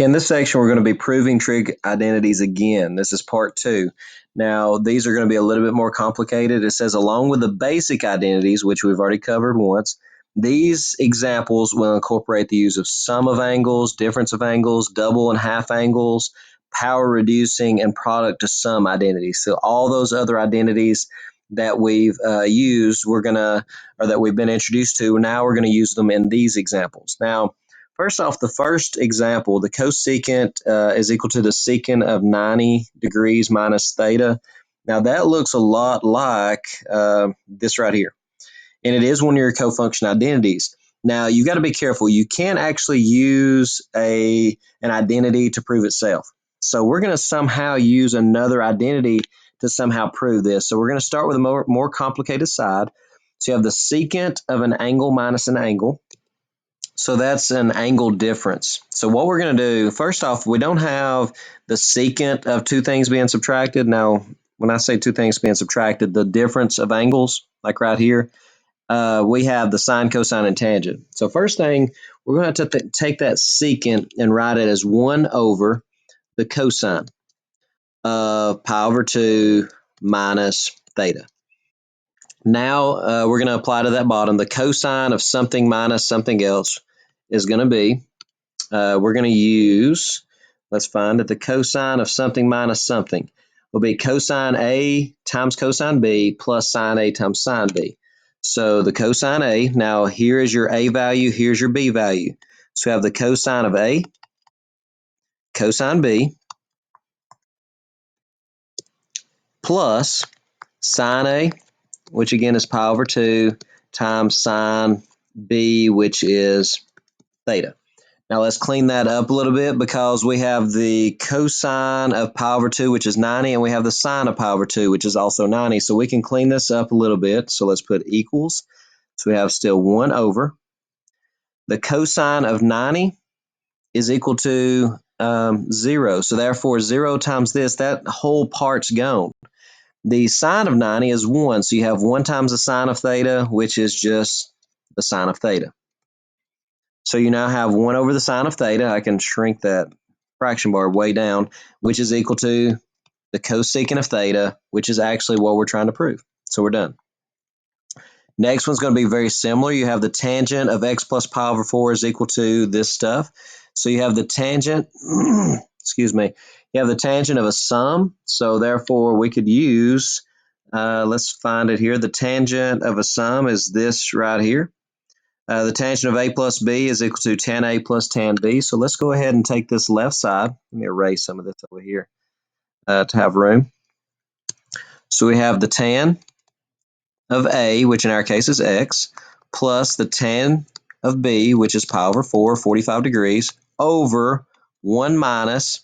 Okay, in this section, we're going to be proving trig identities again. This is part 2. Now, these are going to be a little bit more complicated. It says, along with the basic identities, which we've already covered once, these examples will incorporate the use of sum of angles, difference of angles, double and half angles, power reducing, and product to sum identities. So all those other identities that we've used, that we've been introduced to, now we're going to use them in these examples. Now, first off, the first example, the cosecant is equal to the secant of 90 degrees minus theta. Now that looks a lot like this right here. And it is one of your cofunction identities. Now you've got to be careful. You can't actually use an identity to prove itself. So we're going to somehow use another identity to somehow prove this. So we're going to start with a more complicated side. So you have the secant of an angle minus an angle. So that's an angle difference. So what we're going to do, first off, we don't have the secant of two things being subtracted. Now, when I say two things being subtracted, the difference of angles, like right here, we have the sine, cosine, and tangent. So first thing, we're going to take that secant and write it as 1 over the cosine of pi over 2 minus theta. Now we're going to apply to that bottom. The cosine of something minus something else is going to be, we're going to use, let's find it, the cosine of something minus something will be cosine A times cosine B plus sine A times sine B. So the cosine A, now here is your A value, here's your B value. So we have the cosine of A, cosine B, plus sine A, which again is pi over 2, times sine B, which is theta. Now let's clean that up a little bit because we have the cosine of pi over 2, which is 90, and we have the sine of pi over 2, which is also 90. So we can clean this up a little bit. So let's put equals. So we have still 1 over. The cosine of 90 is equal to 0. So therefore 0 times this, that whole part's gone. The sine of 90 is 1. So you have 1 times the sine of theta, which is just the sine of theta. So you now have 1 over the sine of theta. I can shrink that fraction bar way down, which is equal to the cosecant of theta, which is actually what we're trying to prove. So we're done. Next one's going to be very similar. You have the tangent of x plus pi over 4 is equal to this stuff. So you have the tangent, excuse me, you have the tangent of a sum. So therefore we could use, let's find it here. The tangent of a sum is this right here. The tangent of A plus B is equal to tan A plus tan B. So let's go ahead and take this left side. Let me erase some of this over here to have room. So we have the tan of A, which in our case is x, plus the tan of B, which is pi over 4, 45 degrees, over 1 minus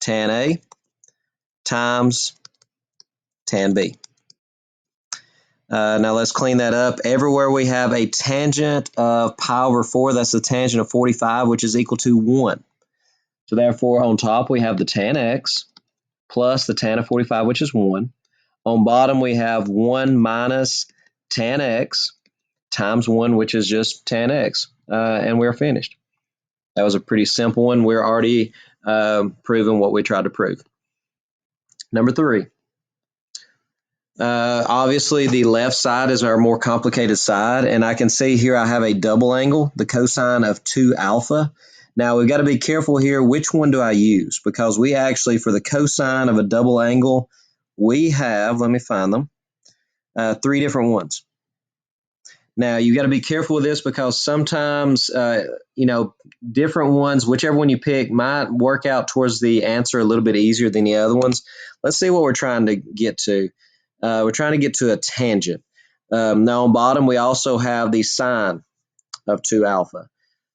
tan A times tan B. Now let's clean that up. Everywhere we have a tangent of pi over 4, that's the tangent of 45, which is equal to 1. So therefore, on top we have the tan x plus the tan of 45, which is 1. On bottom we have 1 minus tan x times 1, which is just tan x, and we're finished. That was a pretty simple one. We're already proving what we tried to prove. Number 3. Obviously, the left side is our more complicated side, and I can see here I have a double angle, the cosine of 2 alpha. Now, we've got to be careful here. Which one do I use? Because we actually, for the cosine of a double angle, we have, let me find them, 3 different ones. Now, you got to be careful with this because sometimes, different ones, whichever one you pick, might work out towards the answer a little bit easier than the other ones. Let's see what we're trying to get to. We're trying to get to a tangent. Now, on bottom, we also have the sine of 2 alpha.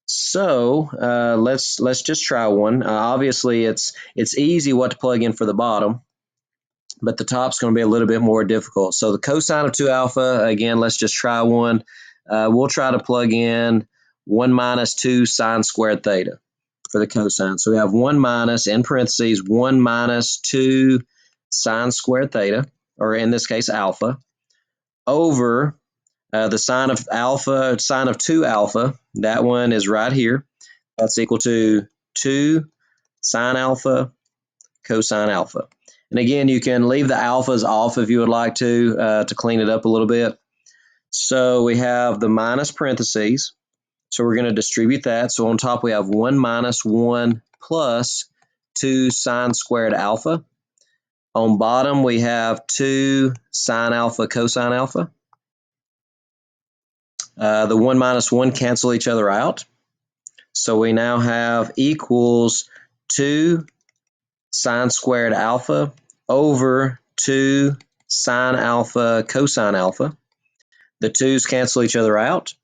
So let's just try one. Obviously, it's easy what to plug in for the bottom, but the top's going to be a little bit more difficult. So the cosine of 2 alpha, again, let's just try one. We'll try to plug in 1 minus 2 sine squared theta for the cosine. So we have 1 minus, in parentheses, 1 minus 2 sine squared theta, or in this case, alpha, over the sine of alpha, sine of 2 alpha. That one is right here. That's equal to 2 sine alpha, cosine alpha. And again, you can leave the alphas off if you would like to clean it up a little bit. So we have the minus parentheses. So we're going to distribute that. So on top we have 1 minus 1 plus 2 sine squared alpha. On bottom we have 2 sine alpha cosine alpha. The 1 minus 1 cancel each other out. So we now have equals 2 sine squared alpha over 2 sine alpha cosine alpha. The 2's cancel each other out.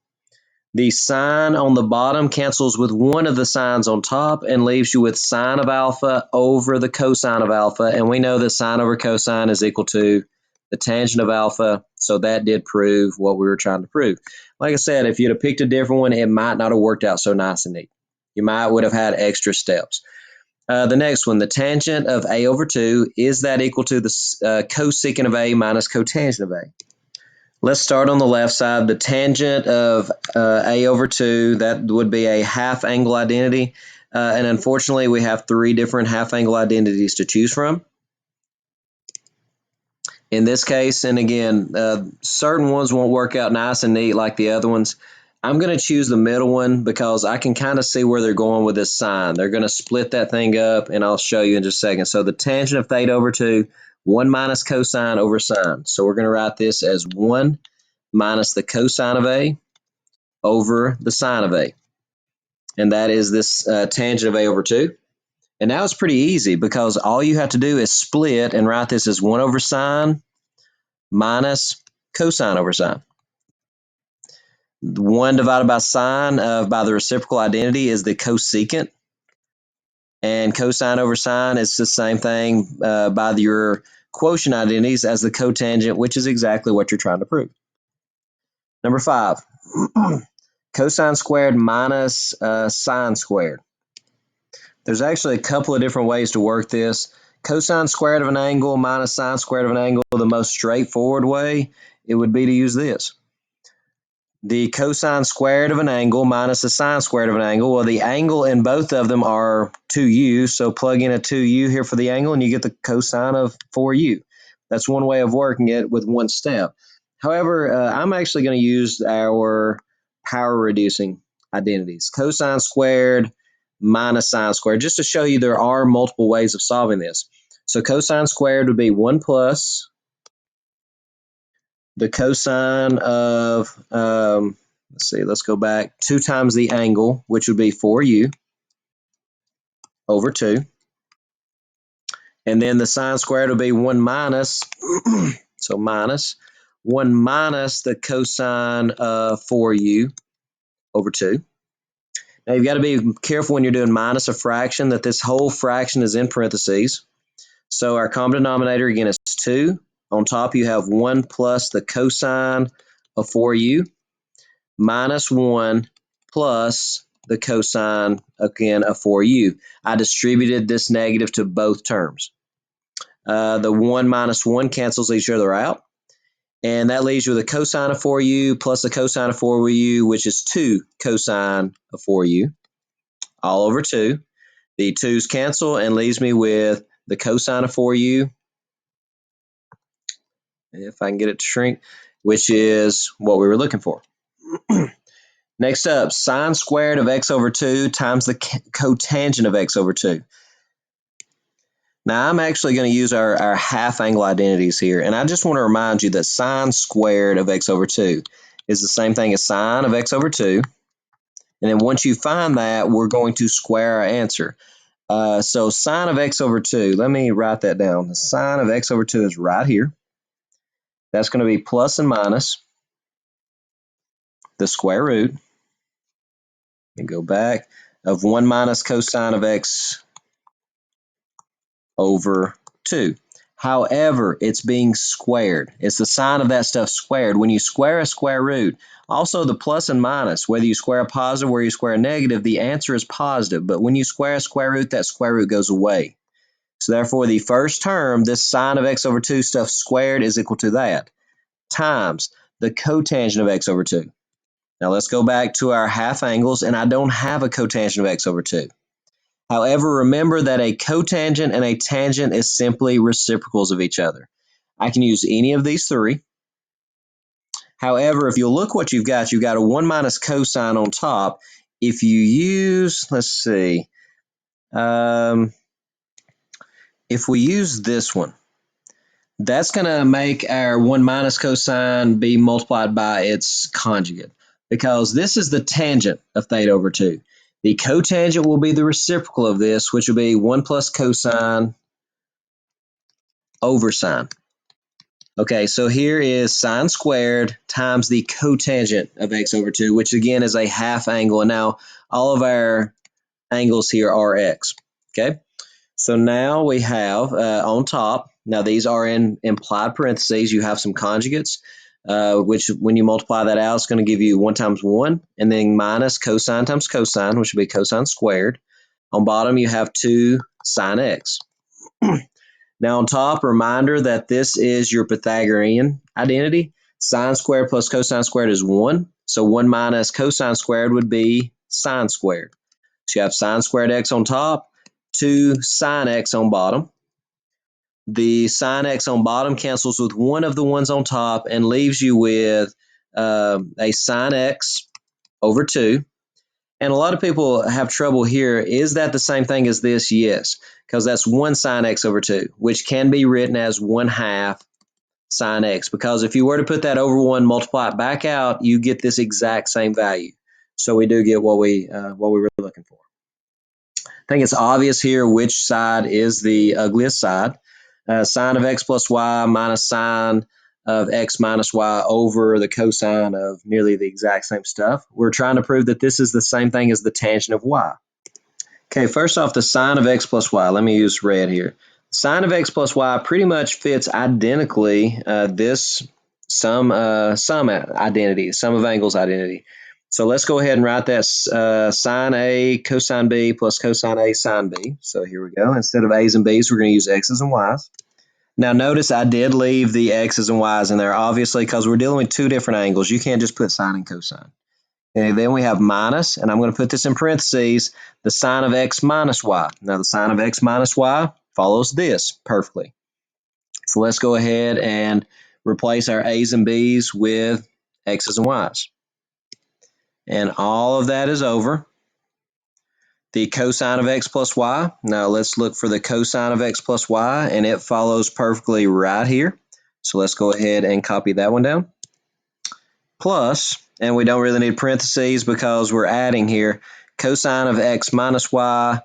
The sine on the bottom cancels with one of the sines on top and leaves you with sine of alpha over the cosine of alpha. And we know that sine over cosine is equal to the tangent of alpha. So that did prove what we were trying to prove. Like I said, if you'd have picked a different one, it might not have worked out so nice and neat. You would have had extra steps. The next one, the tangent of a over 2, is that equal to the cosecant of a minus cotangent of a? Let's start on the left side. The tangent of a over 2, that would be a half angle identity. And unfortunately, we have 3 different half angle identities to choose from. In this case, and again, certain ones won't work out nice and neat like the other ones. I'm going to choose the middle one because I can kind of see where they're going with this sine. They're going to split that thing up, and I'll show you in just a second. So the tangent of theta over 2, 1 minus cosine over sine. So we're going to write this as 1 minus the cosine of a over the sine of a. And that is this tangent of a over 2. And now it's pretty easy because all you have to do is split and write this as 1 over sine minus cosine over sine. 1 divided by sine by the reciprocal identity is the cosecant. And cosine over sine is the same thing by your quotient identities as the cotangent, which is exactly what you're trying to prove. Number 5, cosine squared minus sine squared. There's actually a couple of different ways to work this. Cosine squared of an angle minus sine squared of an angle, the most straightforward way, it would be to use this. The cosine squared of an angle minus the sine squared of an angle. Well, the angle in both of them are 2u, so plug in a 2u here for the angle and you get the cosine of 4u. That's one way of working it with one step. However, I'm actually going to use our power reducing identities. Cosine squared minus sine squared, just to show you there are multiple ways of solving this. So cosine squared would be 1 plus the cosine of, let's go back, 2 times the angle, which would be 4u over 2. And then the sine squared would be 1 minus, so minus, 1 minus the cosine of 4u over 2. Now you've got to be careful when you're doing minus a fraction that this whole fraction is in parentheses. So our common denominator again is 2. On top you have 1 plus the cosine of 4u minus 1 plus the cosine, again, of 4u. I distributed this negative to both terms. The 1 minus 1 cancels each other out. And that leaves you with a cosine of 4u plus the cosine of 4u, which is 2 cosine of 4u, all over 2. The 2's cancel and leaves me with the cosine of 4u, if I can get it to shrink, which is what we were looking for. Next up, sine squared of x over 2 times the cotangent of x over 2. Now, I'm actually going to use our half angle identities here, and I just want to remind you that sine squared of x over 2 is the same thing as sine of x over 2. And then once you find that, we're going to square our answer. So sine of x over 2, let me write that down. The sine of x over 2 is right here. That's going to be plus and minus the square root. And go back of 1 minus cosine of x over 2. However, it's being squared. It's the sign of that stuff squared. When you square a square root, also the plus and minus, whether you square a positive or you square a negative, the answer is positive. But when you square a square root, that square root goes away. So therefore, the first term, this sine of x over 2 stuff squared is equal to that, times the cotangent of x over 2. Now let's go back to our half angles, and I don't have a cotangent of x over 2. However, remember that a cotangent and a tangent is simply reciprocals of each other. I can use any of these three. However, if you look what you've got a 1 minus cosine on top. If you use, let's see, if we use this one, that's going to make our 1 minus cosine be multiplied by its conjugate, because this is the tangent of theta over 2. The cotangent will be the reciprocal of this, which will be 1 plus cosine over sine. Okay, so here is sine squared times the cotangent of x over 2, which again is a half angle. And now all of our angles here are x. Okay, so now we have on top, now these are in implied parentheses, you have some conjugates, which when you multiply that out, it's going to give you 1 times 1, and then minus cosine times cosine, which would be cosine squared. On bottom, you have 2 sine x. Now on top, reminder that this is your Pythagorean identity. Sine squared plus cosine squared is 1. So 1 minus cosine squared would be sine squared. So you have sine squared x on top, 2 sine x on bottom. The sine x on bottom cancels with one of the ones on top and leaves you with a sine x over 2. And a lot of people have trouble here. Is that the same thing as this? Yes, because that's 1 sine x over 2, which can be written as 1/2 sine x. Because if you were to put that over 1, multiply it back out, you get this exact same value. So we do get what we were looking for. I think it's obvious here which side is the ugliest side. Sine of x plus y minus sine of x minus y over the cosine of nearly the exact same stuff. We're trying to prove that this is the same thing as the tangent of y. Okay, first off, the sine of x plus y. Let me use red here. Sine of x plus y pretty much fits identically this sum identity, sum of angles identity. So let's go ahead and write that sine A cosine B plus cosine A sine B. So here we go. Instead of A's and B's, we're going to use X's and Y's. Now notice I did leave the X's and Y's in there, obviously, because we're dealing with two different angles. You can't just put sine and cosine. Okay, then we have minus, and I'm going to put this in parentheses, the sine of x minus y. Now the sine of x minus y follows this perfectly. So let's go ahead and replace our A's and B's with X's and Y's. And all of that is over. The cosine of x plus y. Now let's look for the cosine of x plus y, and it follows perfectly right here. So let's go ahead and copy that one down. Plus, and we don't really need parentheses because we're adding here, cosine of x minus y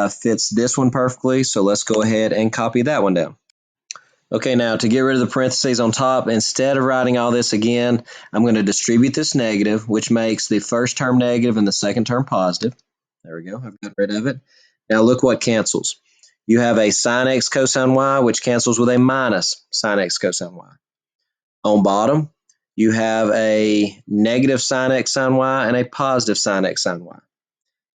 fits this one perfectly. So let's go ahead and copy that one down. Okay, now to get rid of the parentheses on top, instead of writing all this again, I'm going to distribute this negative, which makes the first term negative and the second term positive. There we go, I've got rid of it. Now look what cancels. You have a sine x cosine y, which cancels with a minus sine x cosine y. On bottom, you have a negative sine x sine y and a positive sine x sine y.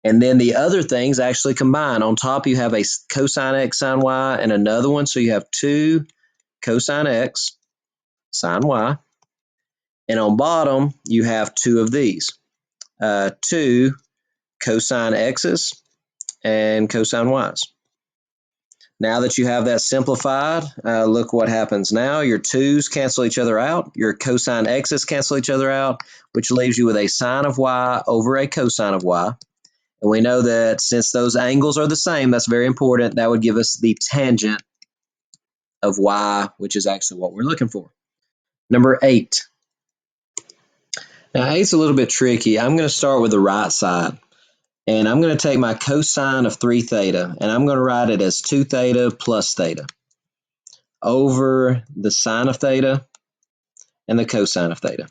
And then the other things actually combine. On top, you have a cosine x sine y and another one, so you have 2 cosine x sine y. And on bottom, you have 2 of these, 2 cosine x's and cosine y's. Now that you have that simplified, look what happens now. Your 2's cancel each other out. Your cosine x's cancel each other out, which leaves you with a sine of y over a cosine of y. And we know that since those angles are the same, that's very important. That would give us the tangent of y, which is actually what we're looking for. Number 8. Now 8's a little bit tricky. I'm going to start with the right side. And I'm going to take my cosine of 3 theta, and I'm going to write it as 2 theta plus theta over the sine of theta and the cosine of theta.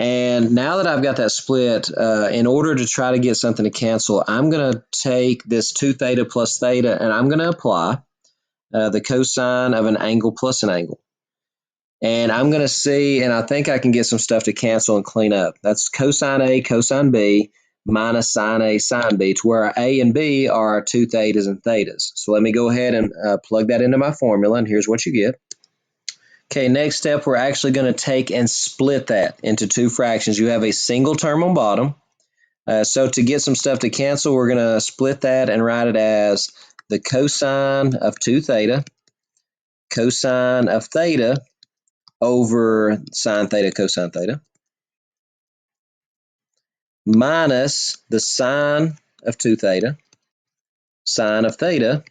And now that I've got that split, in order to try to get something to cancel, I'm going to take this 2 theta plus theta, and I'm going to apply the cosine of an angle plus an angle. And I'm going to see, and I think I can get some stuff to cancel and clean up. That's cosine A, cosine B, minus sine A, sine B, to where our A and B are our 2 thetas and thetas. So let me go ahead and plug that into my formula, and here's what you get. Okay, next step, we're actually going to take and split that into 2 fractions. You have a single term on bottom, So to get some stuff to cancel, we're going to split that and write it as the cosine of 2 theta, cosine of theta over sine theta cosine theta, minus the sine of 2 theta, sine of theta,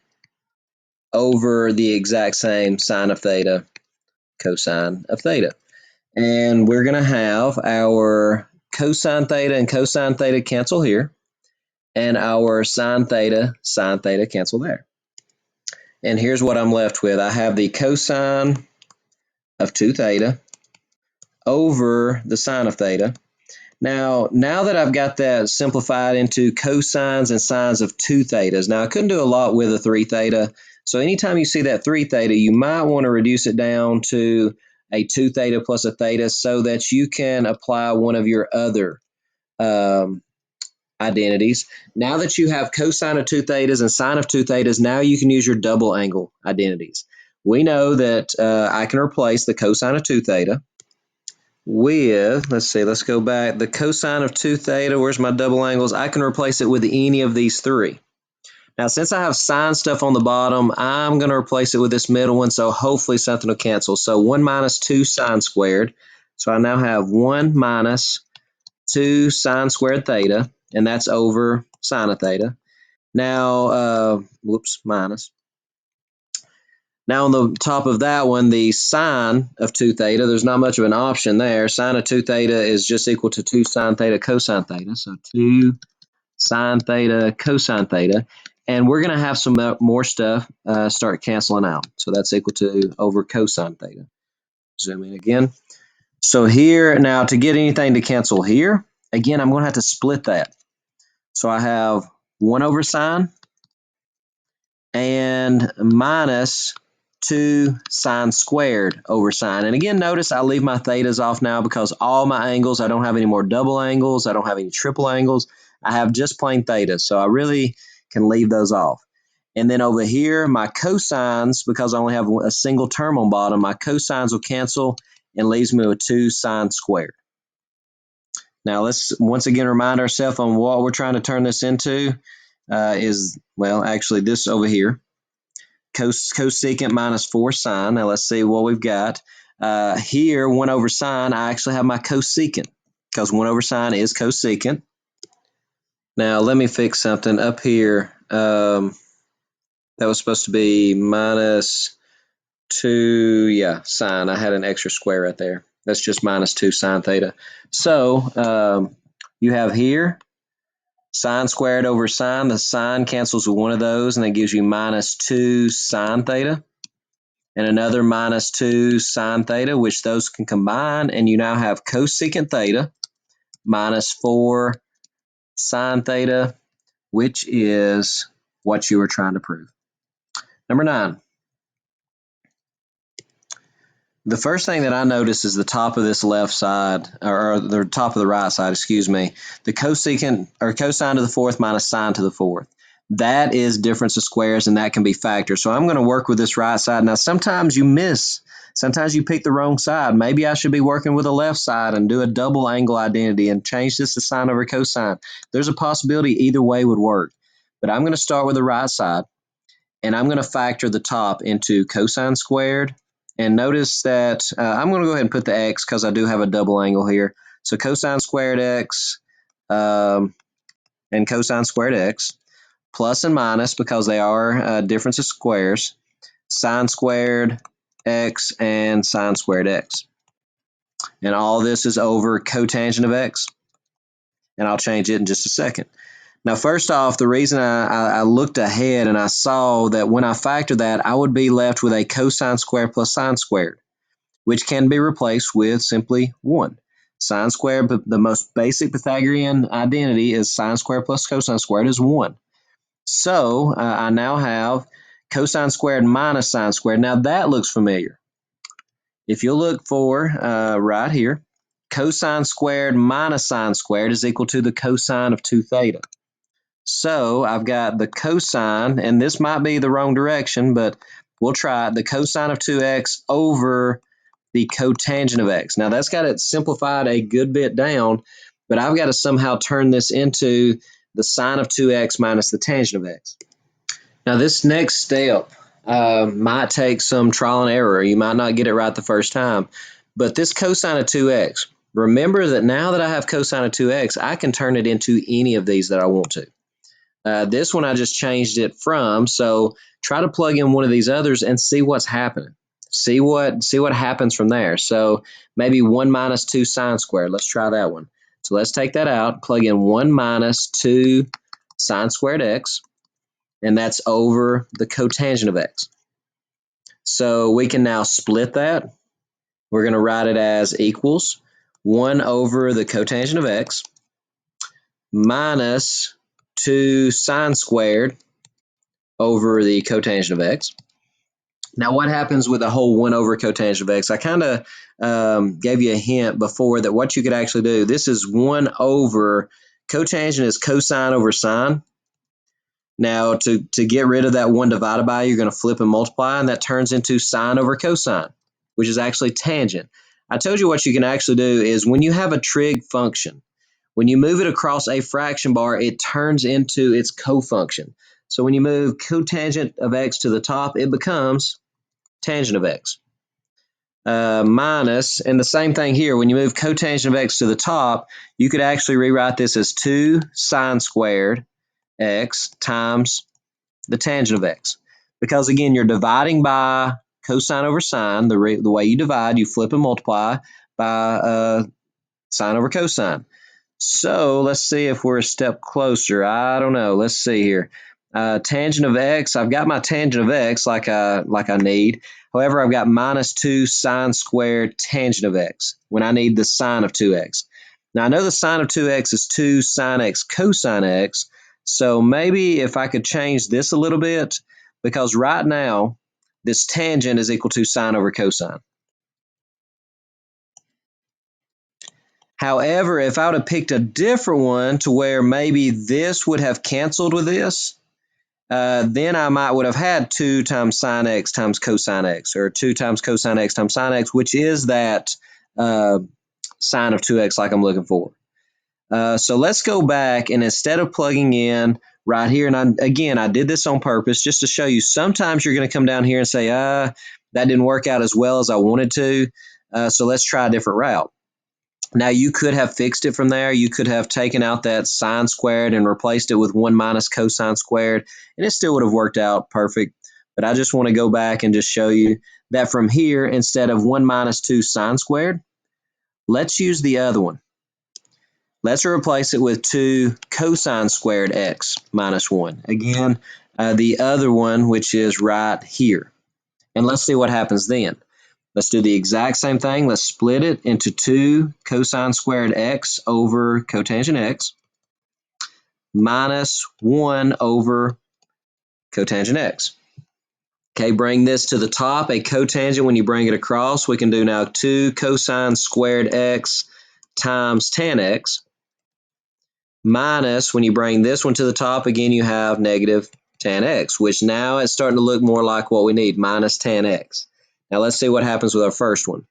over the exact same sine of theta cosine of theta. And we're going to have our cosine theta and cosine theta cancel here, and our sine theta cancel there. And here's what I'm left with. I have the cosine of 2 theta over the sine of theta. Now that I've got that simplified into cosines and sines of 2 thetas, now I couldn't do a lot with a 3 theta, so anytime you see that 3 theta, you might want to reduce it down to a 2 theta plus a theta so that you can apply one of your other identities. Now that you have cosine of 2 thetas and sine of 2 thetas, now you can use your double angle identities. We know that I can replace the cosine of 2 theta with, let's go back, the cosine of 2 theta, where's my double angles? I can replace it with any of these three. Now, since I have sine stuff on the bottom, I'm going to replace it with this middle one, so hopefully something will cancel. So 1 minus 2 sine squared. So I now have 1 minus 2 sine squared theta, and that's over sine of theta. Now, minus. Now on the top of that one, the sine of 2 theta, there's not much of an option there. Sine of 2 theta is just equal to 2 sine theta cosine theta. So 2 sine theta cosine theta. And we're going to have some more stuff start canceling out. So that's equal to over cosine theta. Zoom in again. So here, now to get anything to cancel here, again, I'm going to have to split that. So I have 1 over sine and minus 2 sine squared over sine. And again, notice I leave my thetas off now because all my angles, I don't have any more double angles. I don't have any triple angles. I have just plain theta. So I really can leave those off. And then over here, my cosines, because I only have a single term on bottom, my cosines will cancel and leaves me with 2 sine squared. Now let's once again remind ourselves on what we're trying to turn this into actually this over here. Cosecant minus 4 sine. Now let's see what we've got. Here, 1 over sine, I actually have my cosecant because 1 over sine is cosecant. Now let me fix something up here. That was supposed to be minus 2, sine. I had an extra square right there. That's just minus 2 sine theta. So you have here sine squared over sine. The sine cancels with one of those, and that gives you minus 2 sine theta. And another minus 2 sine theta, which those can combine, and you now have cosecant theta minus 4 sine theta, which is what you were trying to prove. Number 9. The first thing that I notice is the top of this left side, or the top of the right side, excuse me, the cosecant or cosine to the fourth minus sine to the fourth. That is difference of squares, and that can be factors. So I'm going to work with this right side. Now, sometimes you miss. Sometimes you pick the wrong side. Maybe I should be working with the left side and do a double angle identity and change this to sine over cosine. There's a possibility either way would work. But I'm going to start with the right side, and I'm going to factor the top into cosine squared. And notice that I'm going to go ahead and put the x because I do have a double angle here. So cosine squared x and cosine squared x, plus and minus because they are difference of squares, sine squared x and sine squared x. And all this is over cotangent of x. And I'll change it in just a second. Now, first off, the reason I looked ahead and I saw that when I factor that, I would be left with a cosine squared plus sine squared, which can be replaced with simply 1. Sine squared, but the most basic Pythagorean identity is sine squared plus cosine squared is 1. So I now have cosine squared minus sine squared. Now that looks familiar. If you look for right here, cosine squared minus sine squared is equal to the cosine of 2 theta. So I've got the cosine, and this might be the wrong direction, but we'll try it, the cosine of 2x over the cotangent of x. Now that's got it simplified a good bit down, but I've got to somehow turn this into the sine of 2x minus the tangent of x. Now this next step might take some trial and error. You might not get it right the first time, but this cosine of 2x, remember that now that I have cosine of 2x, I can turn it into any of these that I want to. This one I just changed it from, so try to plug in one of these others and see what's happening. See what happens from there. So maybe 1 minus 2 sine squared. Let's try that one. So let's take that out, plug in 1 minus 2 sine squared x, and that's over the cotangent of x. So we can now split that. We're going to write it as equals 1 over the cotangent of x minus 2 sine squared over the cotangent of x. Now what happens with the whole 1 over cotangent of x? I kind of gave you a hint before that what you could actually do, this is 1 over, cotangent is cosine over sine. Now to get rid of that 1 divided by, you're going to flip and multiply, and that turns into sine over cosine, which is actually tangent. I told you what you can actually do is when you have a trig function, when you move it across a fraction bar, it turns into its cofunction. So when you move cotangent of x to the top, it becomes tangent of x. Minus, and the same thing here, when you move cotangent of x to the top, you could actually rewrite this as 2 sine squared x times the tangent of x. Because again, you're dividing by cosine over sine. The way you divide, you flip and multiply by sine over cosine. So let's see if we're a step closer. I don't know. Let's see here. Tangent of x, I've got my tangent of x like I need. However, I've got minus 2 sine squared tangent of x when I need the sine of 2x. Now I know the sine of 2x is 2 sine x cosine x, so maybe if I could change this a little bit, because right now this tangent is equal to sine over cosine. However, if I would have picked a different one to where maybe this would have canceled with this, then I would have had 2 times sine x times cosine x, or 2 times cosine x times sine x, which is that sine of 2x like I'm looking for. So let's go back, and instead of plugging in right here, and I did this on purpose just to show you, sometimes you're going to come down here and say, that didn't work out as well as I wanted to, so let's try a different route. Now you could have fixed it from there. You could have taken out that sine squared and replaced it with 1 minus cosine squared, and it still would have worked out perfect. But I just want to go back and just show you that from here, instead of 1 minus 2 sine squared, let's use the other one. Let's replace it with 2 cosine squared x minus 1. Again, the other one, which is right here. And let's see what happens then. Let's do the exact same thing. Let's split it into 2 cosine squared x over cotangent x minus 1 over cotangent x. Okay, bring this to the top. A cotangent, when you bring it across, we can do now 2 cosine squared x times tan x minus, when you bring this one to the top, again, you have negative tan x, which now is starting to look more like what we need, minus tan x. Now let's see what happens with our first one.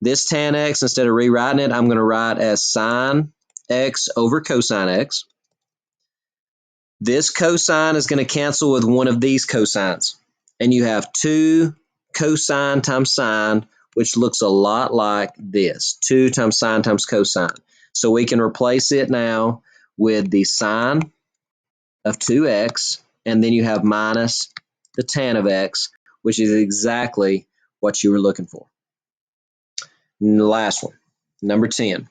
This tan x, instead of rewriting it, I'm going to write as sine x over cosine x. This cosine is going to cancel with one of these cosines. And you have 2 cosine times sine, which looks a lot like this, 2 times sine times cosine. So we can replace it now with the sine of 2x, and then you have minus the tan of x, which is exactly what you were looking for. And the last one, number 10.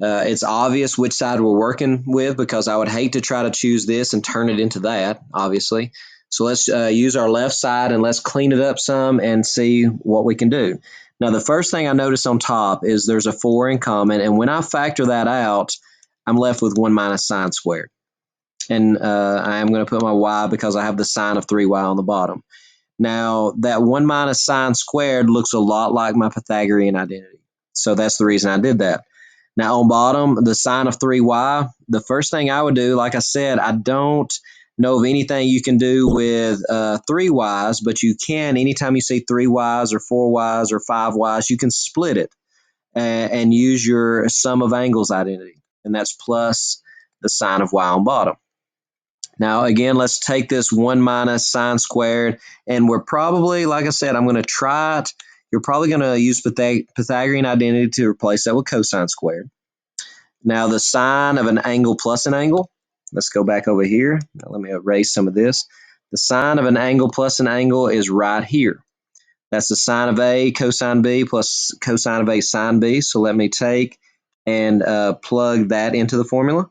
It's obvious which side we're working with because I would hate to try to choose this and turn it into that, obviously. So let's use our left side and let's clean it up some and see what we can do. Now, the first thing I notice on top is there's a 4 in common, and when I factor that out, I'm left with 1 minus sine squared. And I am going to put my y because I have the sine of 3y on the bottom. Now, that 1 minus sine squared looks a lot like my Pythagorean identity. So that's the reason I did that. Now, on bottom, the sine of 3y, the first thing I would do, like I said, I don't know of anything you can do with 3y's, but you can, anytime you see 3y's or 4y's or 5y's, you can split it and use your sum of angles identity. and that's plus the sine of y on bottom. Now, again, let's take this 1 minus sine squared, and we're probably, like I said, I'm going to try it. You're probably going to use Pythagorean identity to replace that with cosine squared. Now, the sine of an angle plus an angle, let's go back over here. Now, let me erase some of this. The sine of an angle plus an angle is right here. That's the sine of A cosine B plus cosine of A sine B. So let me take and plug that into the formula.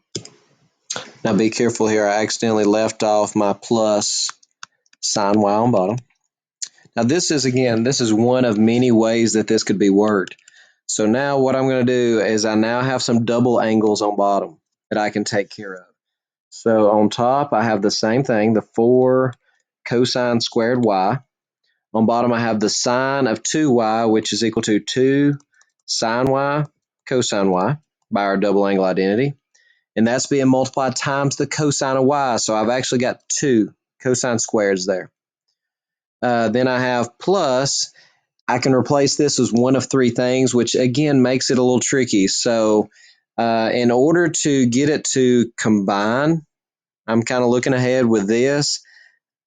Now be careful here. I accidentally left off my plus sine y on bottom. Now this is one of many ways that this could be worked. So now what I'm going to do is I now have some double angles on bottom that I can take care of. So on top I have the same thing, the 4 cosine squared y. On bottom I have the sine of 2y, which is equal to 2 sine y cosine y by our double angle identity. And that's being multiplied times the cosine of y. So I've actually got 2 cosine squareds there. Then I have plus, I can replace this as one of 3 things, which again makes it a little tricky. So in order to get it to combine, I'm kind of looking ahead with this.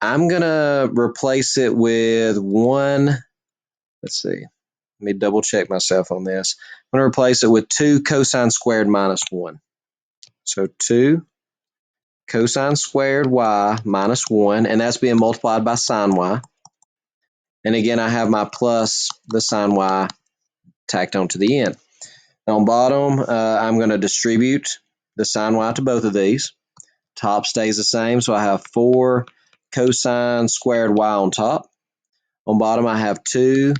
I'm going to replace it with 1, let's see, let me double check myself on this. I'm going to replace it with 2 cosine squared minus 1. So 2 cosine squared y minus 1, and that's being multiplied by sine y. And again, I have my plus the sine y tacked onto the end. On bottom, I'm going to distribute the sine y to both of these. Top stays the same, so I have 4 cosine squared y on top. On bottom, I have 2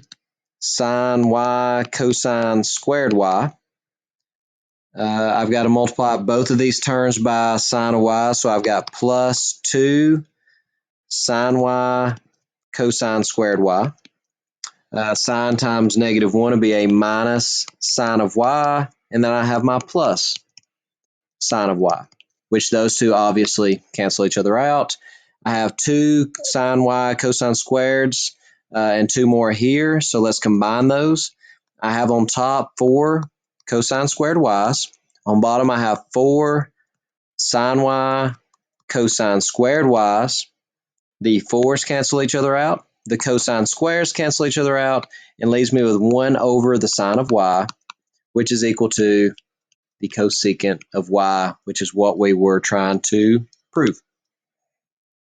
sine y cosine squared y. I've got to multiply both of these terms by sine of y, so I've got plus 2 sine y cosine squared y. Sine times negative 1 would be a minus sine of y, and then I have my plus sine of y, which those two obviously cancel each other out. I have 2 sine y cosine squareds and 2 more here, so let's combine those. I have on top 4 cosine squared y's. On bottom, I have 4 sine y cosine squared y's. The 4's cancel each other out. The cosine squares cancel each other out and leaves me with 1 over the sine of y, which is equal to the cosecant of y, which is what we were trying to prove.